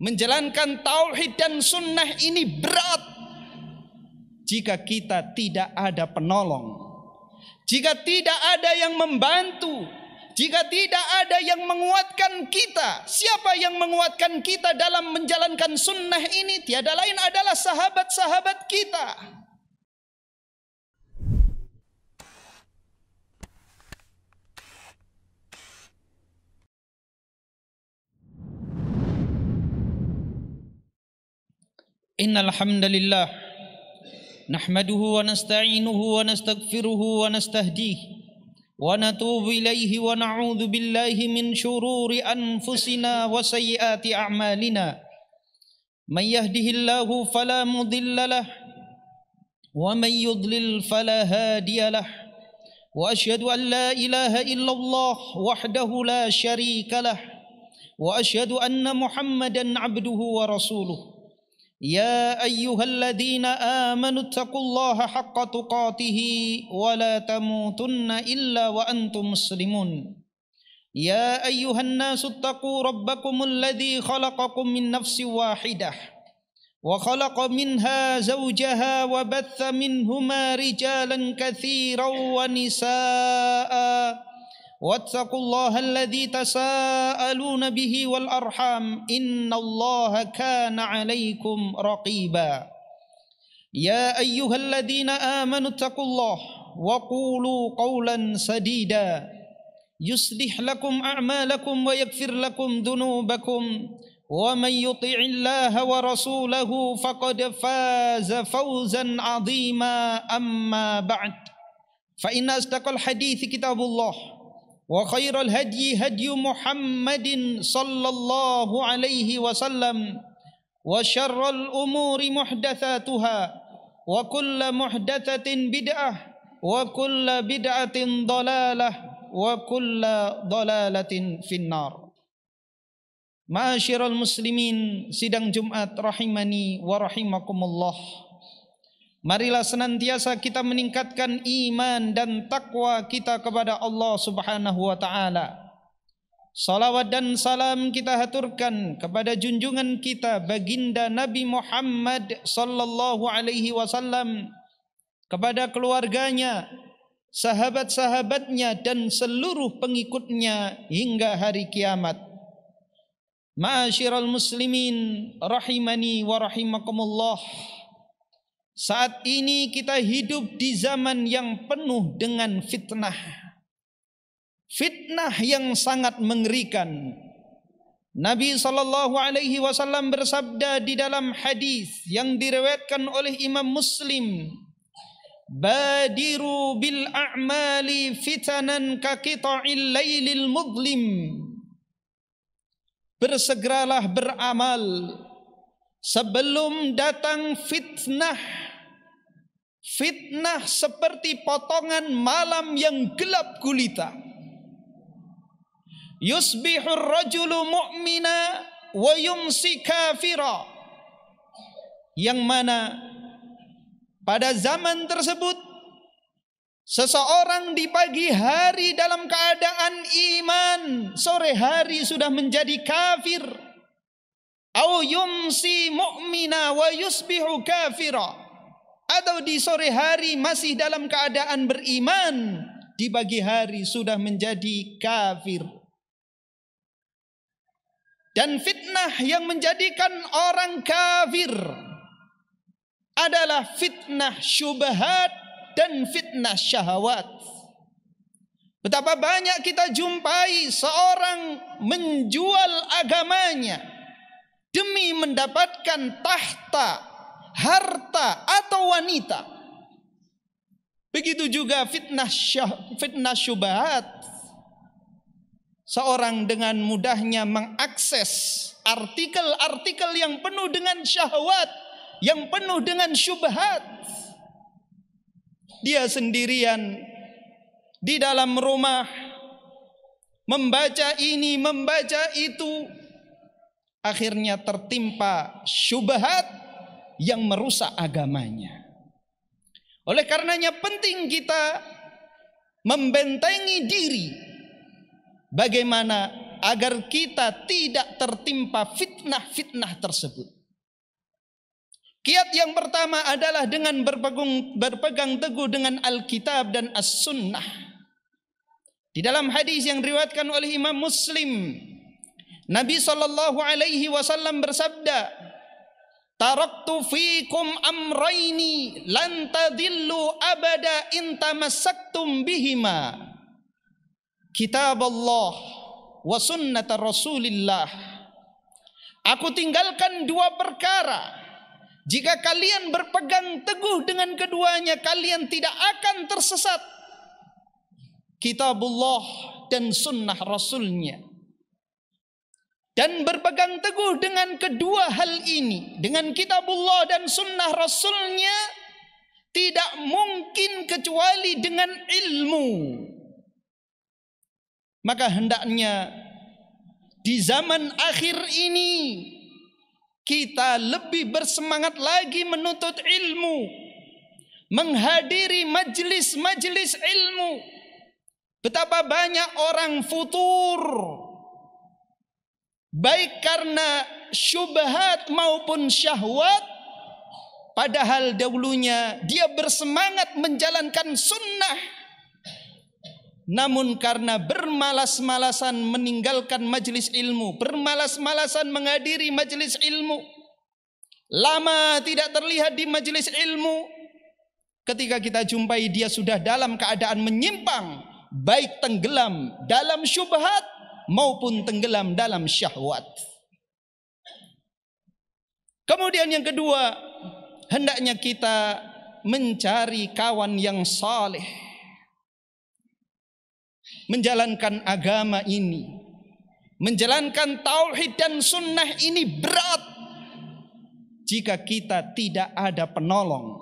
menjalankan tauhid dan sunnah ini berat jika kita tidak ada penolong, jika tidak ada yang membantu, jika tidak ada yang menguatkan kita. Siapa yang menguatkan kita dalam menjalankan sunnah ini? Tiada lain adalah sahabat-sahabat kita. Innal hamdalillah nahmaduhu wa nasta'inuhu wa nastaghfiruhu wa nastahdihi wa natubu ilaihi wa na'udzu billahi min syururi anfusina wa sayyiati a'malina. May yahdihillahu fala mudilla lah wa may yudlil fala hadiya lah. Wa asyhadu an la ilaha illallah wahdahu la syarika lah wa asyhadu anna Muhammadan 'abduhu wa rasuluh. Ya ayyuhalladzina amanu taqullaha haqqa tuqatih wa la tamutunna illa wa antum muslimun. Ya ayyuhan nasu taqu rabbakumul ladzi khalaqakum min nafsin wahidah wa khalaqa minha zawjaha wa batha minhuma rijalan katsiran wa nisaa'a. Wattaqullaha alladzi tasaaluna bihi wal arham innallaha kana 'alaikum raqiba. Ya ayyuhalladzina amanu taqullaha wa qulu qawlan sadida yuslih lakum a'malakum wa yaghfir lakum dhunubakum wa may yuti'illaha wa rasulahu faqad faza fawzan 'azima. Amma ba'd, fa inna asdaqal hadithi kitabullah wa khairal hadyi hadyu Muhammadin sallallahu alaihi wasallam wa syarral umuri muhdatsatuha wa kullu muhdatsatin bid'ah wa kullu bid'atin dhalalah wa kullu dhalalatin finnar. Ma'asyiral muslimin, sidang Jumat rahimani wa rahimakumullah. Marilah senantiasa kita meningkatkan iman dan takwa kita kepada Allah Subhanahu wa taala. Salawat dan salam kita haturkan kepada junjungan kita baginda Nabi Muhammad sallallahu alaihi wasallam, kepada keluarganya, sahabat-sahabatnya dan seluruh pengikutnya hingga hari kiamat. Ma'asyiral muslimin rahimani wa rahimakumullah. Saat ini kita hidup di zaman yang penuh dengan fitnah. Fitnah yang sangat mengerikan. Nabi SAW bersabda di dalam hadis yang diriwayatkan oleh Imam Muslim, "Badiru bil a'mali fitanan ka qita'il lailil mudlim." Bersegeralah beramal sebelum datang fitnah. Fitnah seperti potongan malam yang gelap gulita. Yusbihur rajulu mu'mina wa yumsi kafira. Yang mana pada zaman tersebut seseorang di pagi hari dalam keadaan iman, sore hari sudah menjadi kafir. Au yumsi mu'mina wa yusbihu kafira. Atau di sore hari masih dalam keadaan beriman, di pagi hari sudah menjadi kafir. Dan fitnah yang menjadikan orang kafir adalah fitnah syubhat dan fitnah syahwat. Betapa banyak kita jumpai seorang menjual agamanya demi mendapatkan tahta, harta atau wanita. Begitu juga fitnah syubhat. Seorang dengan mudahnya mengakses artikel-artikel yang penuh dengan syahwat, yang penuh dengan syubhat. Dia sendirian di dalam rumah, membaca ini, membaca itu, akhirnya tertimpa syubhat yang merusak agamanya. Oleh karenanya penting kita membentengi diri. Bagaimana agar kita tidak tertimpa fitnah-fitnah tersebut. Kiat yang pertama adalah dengan berpegang teguh dengan Alkitab dan As-Sunnah. Di dalam hadis yang diriwayatkan oleh Imam Muslim, Nabi SAW bersabda, "Taraktu fikum amraini lan tadillu abada in tamassaktum bihima. Kitab Allah wa sunnat Rasulillah." Aku tinggalkan dua perkara. Jika kalian berpegang teguh dengan keduanya, kalian tidak akan tersesat. Kitabullah dan sunnah Rasulnya. Dan berpegang teguh dengan kedua hal ini, dengan kitabullah dan sunnah Rasulnya, tidak mungkin kecuali dengan ilmu. Maka hendaknya di zaman akhir ini kita lebih bersemangat lagi menuntut ilmu, menghadiri majelis-majelis ilmu. Betapa banyak orang futur, baik karena syubhat maupun syahwat, padahal dahulunya dia bersemangat menjalankan sunnah, namun karena bermalas-malasan meninggalkan majelis ilmu, bermalas-malasan menghadiri majelis ilmu, lama tidak terlihat di majelis ilmu, ketika kita jumpai dia sudah dalam keadaan menyimpang, baik tenggelam dalam syubhat maupun tenggelam dalam syahwat. Kemudian yang kedua, hendaknya kita mencari kawan yang saleh. Menjalankan agama ini, menjalankan tauhid dan sunnah ini berat jika kita tidak ada penolong,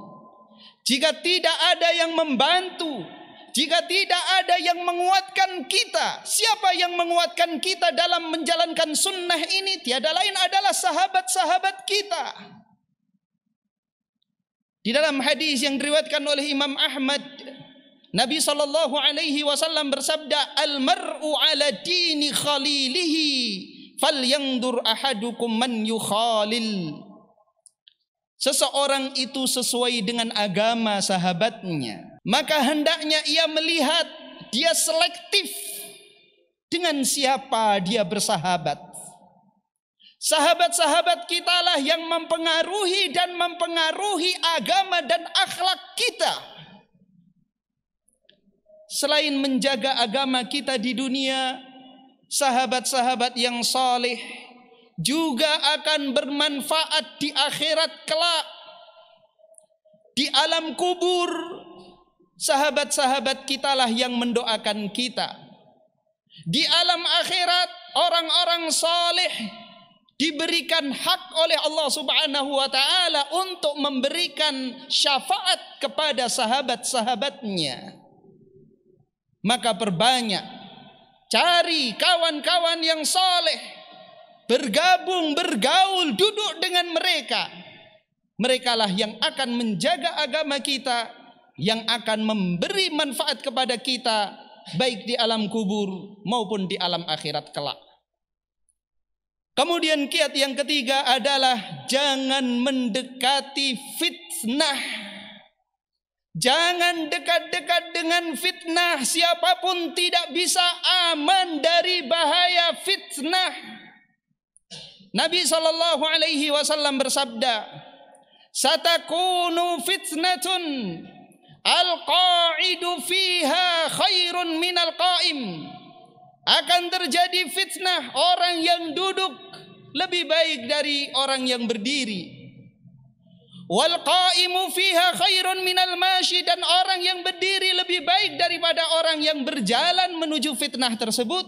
jika tidak ada yang membantu, jika tidak ada yang menguatkan kita. Siapa yang menguatkan kita dalam menjalankan sunnah ini? Tiada lain adalah sahabat-sahabat kita. Di dalam hadis yang diriwayatkan oleh Imam Ahmad, Nabi SAW bersabda, "Al-mar'u ala dini khalilihi, falyandur ahadukum man yukhalil." Seseorang itu sesuai dengan agama sahabatnya, maka hendaknya ia melihat, dia selektif dengan siapa dia bersahabat. Sahabat-sahabat kitalah yang mempengaruhi dan mempengaruhi agama dan akhlak kita. Selain menjaga agama kita di dunia, sahabat-sahabat yang saleh juga akan bermanfaat di akhirat kelak. Di alam kubur, sahabat-sahabat kitalah yang mendoakan kita. Di alam akhirat, orang-orang saleh diberikan hak oleh Allah Subhanahu wa taala untuk memberikan syafaat kepada sahabat-sahabatnya. Maka perbanyak, cari kawan-kawan yang saleh, bergabung, bergaul, duduk dengan mereka. Merekalah yang akan menjaga agama kita, yang akan memberi manfaat kepada kita, baik di alam kubur maupun di alam akhirat kelak. Kemudian kiat yang ketiga adalah jangan mendekati fitnah. Jangan dekat-dekat dengan fitnah. Siapapun tidak bisa aman dari bahaya fitnah. Nabi SAW bersabda, "Satakunu fitnatun al-qa'idu fiha khairun minal qa'im." Akan terjadi fitnah, orang yang duduk lebih baik dari orang yang berdiri. Wal qa'imu fiha khairun minal mashi, dan orang yang berdiri lebih baik daripada orang yang berjalan menuju fitnah tersebut.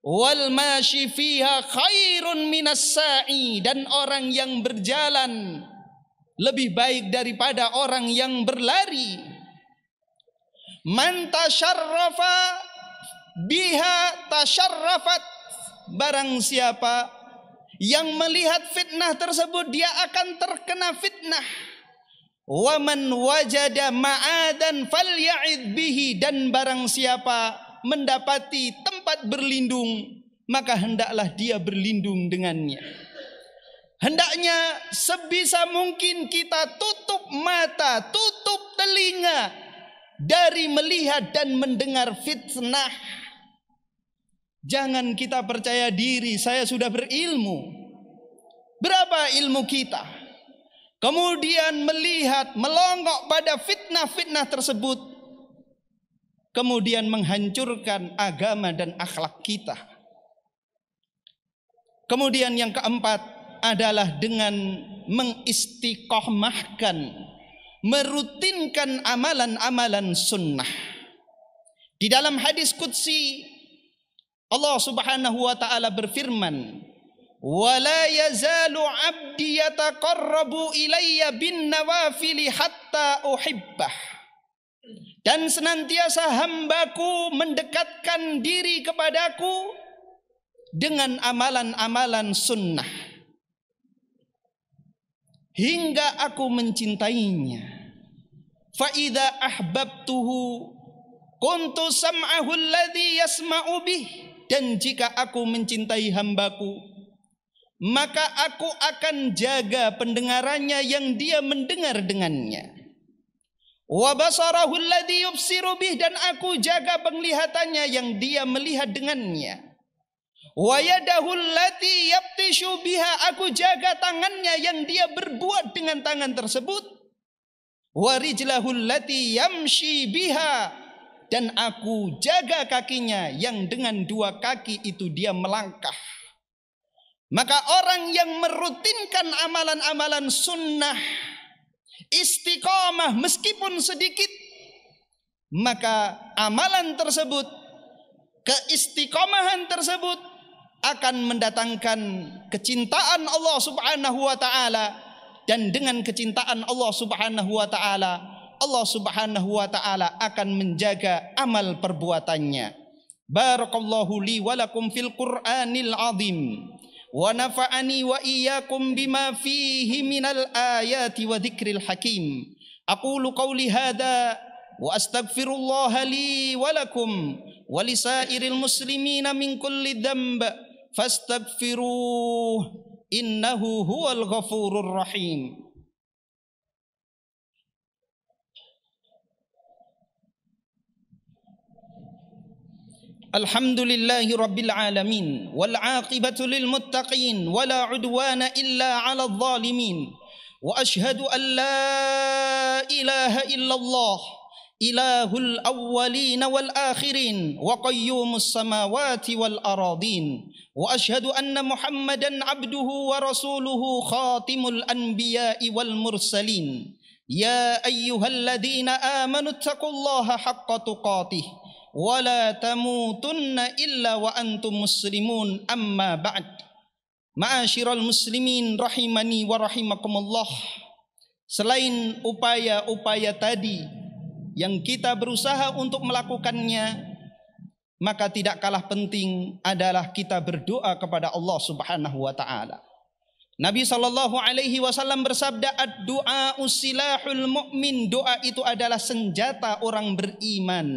Wal mashi fiha khairun minas sa'i, dan orang yang berjalan lebih baik daripada orang yang berlari. Man tasyarrafa biha tasyarrafat, barang siapa yang melihat fitnah tersebut, dia akan terkena fitnah. Wa man wajada ma'adan falya'id bihi, dan barang siapa mendapati tempat berlindung, maka hendaklah dia berlindung dengannya. Hendaknya sebisa mungkin kita tutup mata, tutup telinga dari melihat dan mendengar fitnah. Jangan kita percaya diri, saya sudah berilmu. Berapa ilmu kita? Kemudian melihat, melonggok pada fitnah-fitnah tersebut, kemudian menghancurkan agama dan akhlak kita. Kemudian yang keempat adalah dengan mengistiqomahkan, merutinkan amalan-amalan sunnah. Di dalam hadis qudsi Allah Subhanahu wa taala berfirman, "Wala yazalu 'abdi yataqarrabu ilayya bin nawafili hatta uhibbah." Dan senantiasa hambaku mendekatkan diri kepadaku dengan amalan-amalan sunnah hingga aku mencintainya. Fa idza ahbabtuhu kuntu sam'ahu alladhi yasma'u bih. Dan jika aku mencintai hambaku, maka aku akan jaga pendengarannya yang dia mendengar dengannya. Wa basarahu alladhi yubsiru bih. Dan aku jaga penglihatannya yang dia melihat dengannya. Wa yadahu allati yabtishu biha. Aku jaga tangannya yang dia berbuat dengan tangan tersebut. Wa rijlahu allati yamshi biha. Dan aku jaga kakinya yang dengan dua kaki itu dia melangkah. Maka orang yang merutinkan amalan-amalan sunnah, istiqamah meskipun sedikit, maka amalan tersebut, keistiqomahan tersebut akan mendatangkan kecintaan Allah Subhanahu wa taala. Dan dengan kecintaan Allah Subhanahu wa taala, Allah Subhanahu wa taala akan menjaga amal perbuatannya. Barakallahu li wa lakum fil Qur'anil azim wa nafa'ani wa iyyakum bima fihi minal ayati wa dzikril hakim. Aqulu qawli hadza wa astaghfirullaha li wa lakum wa lisairil muslimina min kulli dhanb fastaghfiruh innahu huwal ghafurur rahim. Alhamdulillahi rabbil alamin wal aqibatu lil muttaqin wala udwana illa 'alal zalimin wa asyhadu an la ilaha illallah ilahul awwalin wal akhirin wa qayyumus samawati wal aradin wa asyhadu anna muhammadan abduhu wa rasuluhu khatimul anbiya'i wal mursalin. Ya ayyuhalladzina amanu taqullaha haqqa tuqatih wala tamutunna illa wa antum muslimun, amma ba'd. Ma'asyiral muslimin rahimani wa rahimakumullah. Selain upaya-upaya tadi yang kita berusaha untuk melakukannya, maka tidak kalah penting adalah kita berdoa kepada Allah Subhanahu wa taala. Nabi sallallahu alaihi wasallam bersabda, "Ad-du'a usilahul mu'min." Doa itu adalah senjata orang beriman.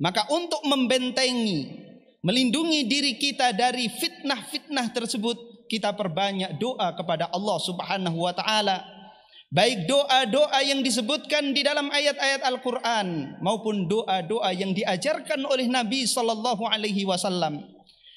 Maka untuk membentengi, melindungi diri kita dari fitnah-fitnah tersebut, kita perbanyak doa kepada Allah Subhanahu wa taala. Baik doa-doa yang disebutkan di dalam ayat-ayat Al-Qur'an maupun doa-doa yang diajarkan oleh Nabi sallallahu alaihi wasallam,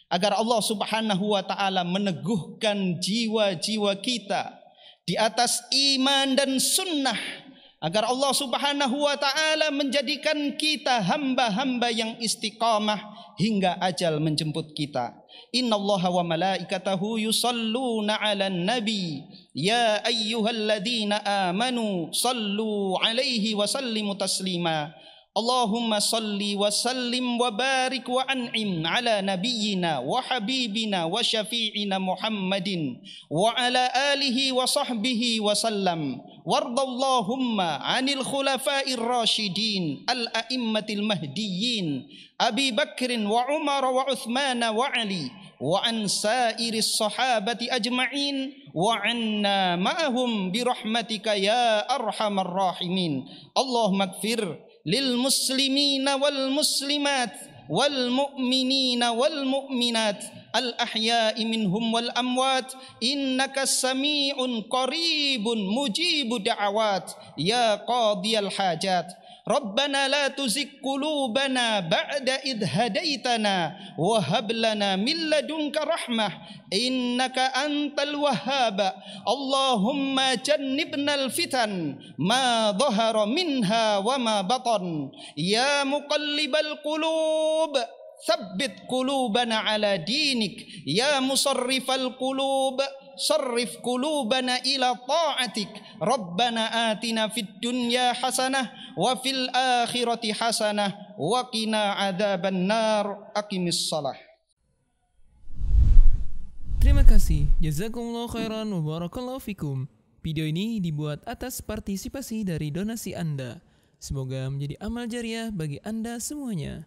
agar Allah Subhanahu wa taala meneguhkan jiwa-jiwa kita di atas iman dan sunnah, agar Allah Subhanahu wa taala menjadikan kita hamba-hamba yang istiqamah hingga ajal menjemput kita. Innallaha wa malaikatahu yusalluna 'alan nabi ya ayyuhalladzina amanu sallu 'alaihi wa sallimu taslima. Allahumma salli wa sallim wa barik wa an'im ala nabiyyina wa habibina wa syafi'ina Muhammadin wa ala alihi wa sahbihi wa sallam. Wardallahumma 'anil khulafa'ir rasyidin al-a'immatil mahdiyyin Abi Bakrin wa Umar wa Uthman wa Ali wa an sairis sahabati ajma'in wa anna ma'ahum birahmatika ya arhamar rahimin. Allahumma ighfir lil muslimina wal muslimat والمؤمنين والمؤمنات الأحياء منهم والأموات إنك سميع قريب مجيب دعوات يا قاضي الحاجات ربنا لا تزغ قلوبنا بعد إذ هديتنا وهب لنا من لدنك رحمة إنك أنت الوهاب اللهم جنبنا الفتن ما ظهر منها وما بطن يا مقلب القلوب ثبت قلوبنا على دينك يا مصرف القلوب صرف قلوبنا إلى طاعتك ربنا آتنا في الدنيا حسنة وفي الآخرة حسنة وقنا عذاب النار أقم الصلاة. Terima kasih, jazakumullah khairan wa barakallahu fikum. Video ini dibuat atas partisipasi dari donasi Anda. Semoga menjadi amal jariah bagi Anda semuanya.